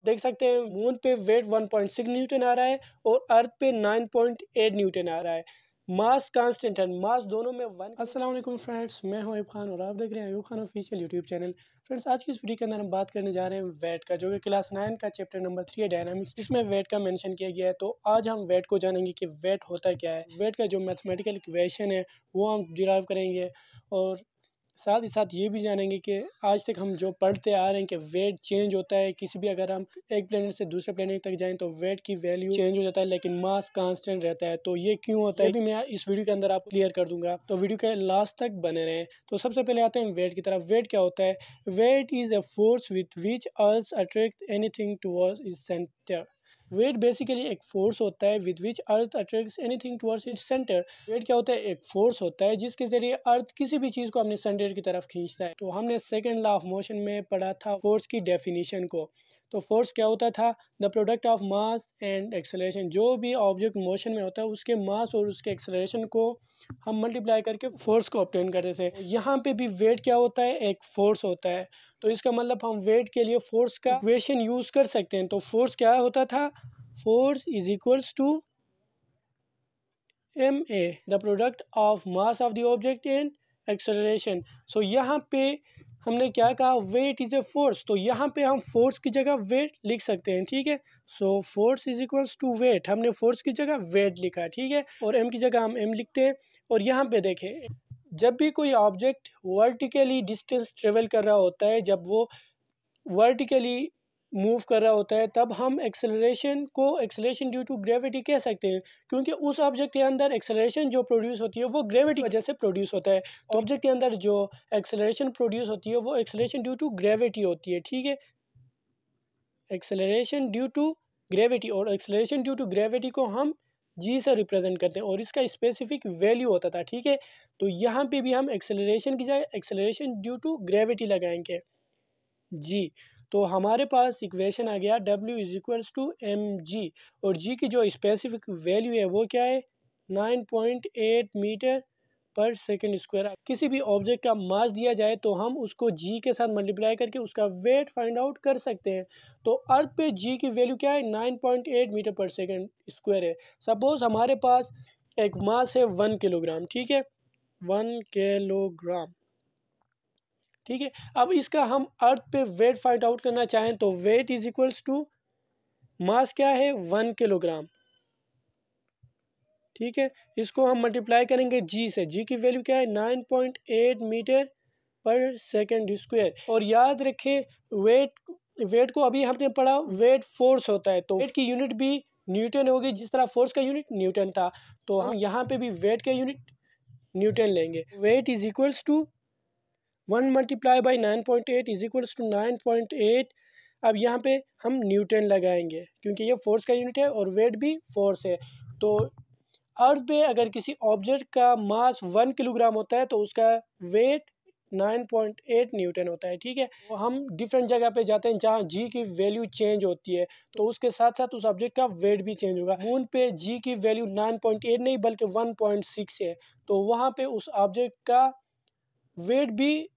देख सकते हैं मून पे वेट 1.6 न्यूटन आ रहा है और अर्थ पे 9.8 न्यूटन आ रहा है। मास कांस्टेंट है, मास दोनों में 1। अस्सलाम वालेकुम फ्रेंड्स, मैं हूं अयूब खान और आप देख रहे हैं Ayub Khan official YouTube channel. Friends, आज की इस वीडियो के अंदर हम बात करने जा रहे हैं वेट का, जो कि क्लास 9 का चैप्टर नंबर 3 है डायनामिक्स, जिसमें वेट का मेंशन किया गया है। तो आज हम वेट को जानेंगे कि वेट होता क्या है, वेट का जो मैथमेटिकल इक्वेशन है वो हम डिराइव करेंगे, और साथ ही साथ ये भी जानेंगे कि आज तक हम जो पढ़ते आ रहे हैं कि वेट चेंज होता है, किसी भी अगर हम एक प्लेनेट से दूसरे प्लेनेट तक जाएं तो वेट की वैल्यू चेंज हो जाता है, लेकिन मास कांस्टेंट रहता है। तो ये क्यों होता है, ये भी मैं इस वीडियो के अंदर आपको क्लियर कर दूंगा, तो वीडियो के लास्ट तक बने रहें। तो सबसे पहले आते हैं वेट की तरफ। वेट क्या होता है? Weight is a force with which earth attract anything towards its centre. Weight basically एक फोर्स होता है with which earth attracts anything towards its centre. Weight क्या होता है? एक फोर्स होता है जिसके जरिए अर्थ किसी भी चीज़ को अपने सेंटर की तरफ खींचता है। तो हमने सेकंड लॉ ऑफ मोशन में पढ़ा था फोर्स की डेफिनेशन को। तो फोर्स क्या होता था? The product of mass and acceleration. जो भी ऑब्जेक्ट मोशन में होता है उसके मास और उसके एक्सेलरेशन को हम मल्टीप्लाई करके फोर्स को ऑब्टेन करते थे। यहाँ पे भी वेट क्या होता है? एक फोर्स होता है। तो इसका मतलब हम वेट के लिए फोर्स का इक्वेशन यूज कर सकते हैं। तो फोर्स क्या होता था? Force is equals to ma, the product of mass of the object and acceleration. So यहाँ पे हमने क्या कहा? Weight is a force. तो यहाँ पे हम फोर्स की जगह वेट लिख सकते हैं, ठीक है। So force is equals to weight, हमने फोर्स की जगह वेट लिखा, ठीक है, और m की जगह हम m लिखते हैं। और यहाँ पे देखें, जब भी कोई ऑब्जेक्ट वर्टिकली डिस्टेंस ट्रेवल कर रहा होता है, जब वो वर्टिकली मूव कर रहा होता है, तब हम एक्सेलरेशन ड्यू टू ग्रेविटी कह सकते हैं, क्योंकि उस ऑब्जेक्ट के अंदर एक्सेलरेशन जो प्रोड्यूस होती है वो ग्रेविटी की वजह से प्रोड्यूस होता है। तो ऑब्जेक्ट के अंदर जो एक्सेलरेशन प्रोड्यूस होती है वो एक्सेलरेशन ड्यू टू ग्रेविटी होती है, ठीक है। एक्सेलरेशन ड्यू टू ग्रेविटी, और एक्सेलरेशन ड्यू टू ग्रेविटी को हम जी से रिप्रेजेंट करते हैं और इसका स्पेसिफिक वैल्यू होता था, ठीक है। तो यहाँ पे भी हम एक्सेलरेशन की जगह एक्सेलरेशन ड्यू टू ग्रेविटी लगाएंगे, जी। तो हमारे पास इक्वेशन आ गया W is equals to M G, और जी की जो स्पेसिफिक वैल्यू है वो क्या है? 9.8 मीटर पर सेकंड स्क्वायर। किसी भी ऑब्जेक्ट का मास दिया जाए तो हम उसको जी के साथ मल्टीप्लाई करके उसका वेट फाइंड आउट कर सकते हैं। तो अर्थ पे जी की वैल्यू क्या है? 9.8 मीटर पर सेकंड स्क्वायर है। सपोज हमारे पास एक मास है 1 किलोग्राम, ठीक है, 1 किलोग्राम, ठीक है। अब इसका हम अर्थ पे वेट फाइंड आउट करना चाहें तो weight is equals to mass क्या है? 1 किलोग्राम, ठीक है। इसको हम मल्टीप्लाई करेंगे जी से, जी की वैल्यू क्या है? 9.8 मीटर पर सेकंड स्क्वायर। और याद रखें, वेट को अभी हमने पढ़ा, वेट फोर्स होता है, तो वेट की यूनिट भी न्यूटन होगी, जिस तरह फोर्स का यूनिट न्यूटन था। तो हम यहाँ पे भी वेट का यूनिट न्यूटन लेंगे। Weight is equals to 1 multiply by 9.8 is equals to 9.8। अब यहाँ पे हम न्यूटन लगाएंगे क्योंकि ये फोर्स का यूनिट है और वेट भी फोर्स है। तो अर्थ पे अगर किसी ऑब्जेक्ट का मास 1 किलोग्राम होता है तो उसका वेट 9.8 न्यूटन होता है, ठीक है। तो हम डिफरेंट जगह पे जाते हैं जहाँ जी की वैल्यू चेंज होती है, तो उसके साथ साथ उस ऑब्जेक्ट का वेट भी चेंज होगा। मून पे जी की वैल्यू 9.8 नहीं बल्कि 1.6 है, तो वहाँ पे उस ऑब्जेक्ट का वेट भी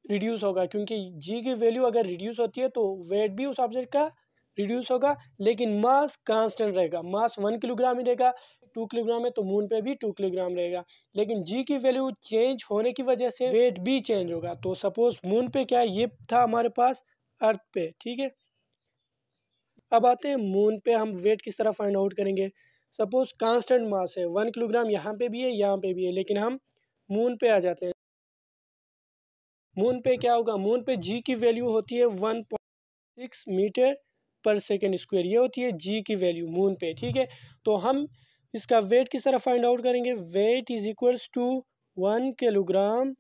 रिड्यूस होगा, क्योंकि जी की वैल्यू अगर रिड्यूस होती है तो वेट भी उस ऑब्जेक्ट का रिड्यूस होगा, लेकिन मास कांस्टेंट रहेगा। मास 1 किलोग्राम ही रहेगा। 2 किलोग्राम है तो मून पे भी 2 किलोग्राम रहेगा, लेकिन जी की वैल्यू चेंज होने की वजह से वेट भी चेंज होगा। तो सपोज मून पे क्या ये था हमारे पास अर्थ पे, ठीक है। अब आते हैं मून पे, हम वेट किस तरह फाइंड आउट करेंगे। सपोज कांस्टेंट मास है 1 किलोग्राम, यहाँ पे भी है यहाँ पे भी है, लेकिन हम मून पे आ जाते हैं। मून पे क्या होगा? मून पे जी की वैल्यू होती है 1.6 मीटर पर सेकेंड स्क्वायर, ये होती है जी की वैल्यू मून पे, ठीक है। तो हम इसका वेट किस तरह फाइंड आउट करेंगे? Weight is equals to 1 kilogram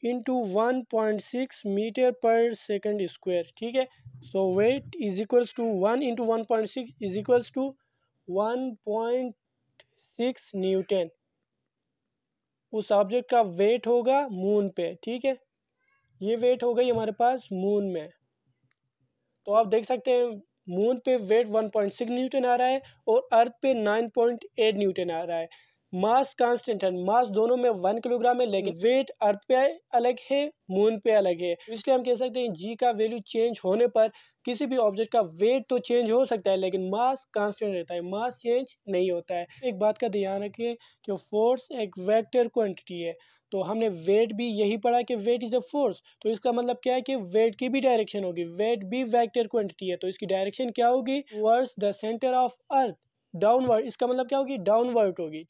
into 1.6 metre per second square, ठीक है। So weight is equals to 1 into 1.6 is equals to 1.6 newton. उस ऑब्जेक्ट का वेट होगा मून पे, ठीक है। ये वेट हो गई हमारे पास मून में। तो आप देख सकते हैं मून पे वेट 1.6 न्यूटन आ रहा है और अर्थ पे 9.8 न्यूटन आ रहा है। मास कांस्टेंट है, मास दोनों में 1 किलोग्राम है, लेकिन वेट अर्थ पे अलग है, मून पे अलग है। इसलिए हम कह सकते हैं जी का वैल्यू चेंज होने पर किसी भी ऑब्जेक्ट का वेट तो चेंज हो सकता है, लेकिन मास कांस्टेंट रहता है, मास चेंज नहीं होता है। एक बात का ध्यान रखिए कि फोर्स एक वेक्टर क्वांटिटी है, तो हमने वेट भी यही पढ़ा कि वेट इज अ फोर्स, तो इसका मतलब क्या है कि वेट की भी डायरेक्शन होगी, वेट भी वेक्टर क्वांटिटी है, तो इसकी डायरेक्शन क्या होगी, towards the centre of earth, downward. इसका मतलब क्या होगी, डाउनवर्ड होगी।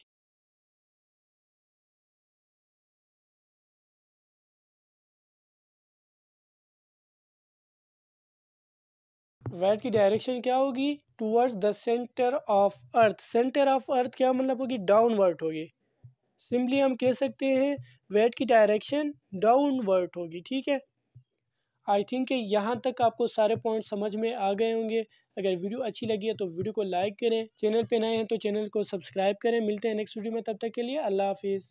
वेट की डायरेक्शन क्या होगी, towards the centre of earth. Centre of earth क्या मतलब होगी, डाउनवर्ड होगी। सिंपली हम कह सकते हैं वेट की डायरेक्शन डाउनवर्ड होगी। ठीक है, आई थिंक यहाँ तक आपको सारे पॉइंट समझ में आ गए होंगे। अगर वीडियो अच्छी लगी है तो वीडियो को लाइक करें, चैनल पे नए हैं तो चैनल को सब्सक्राइब करें। मिलते हैं नेक्स्ट वीडियो में, तब तक के लिए अल्लाह हाफिज़।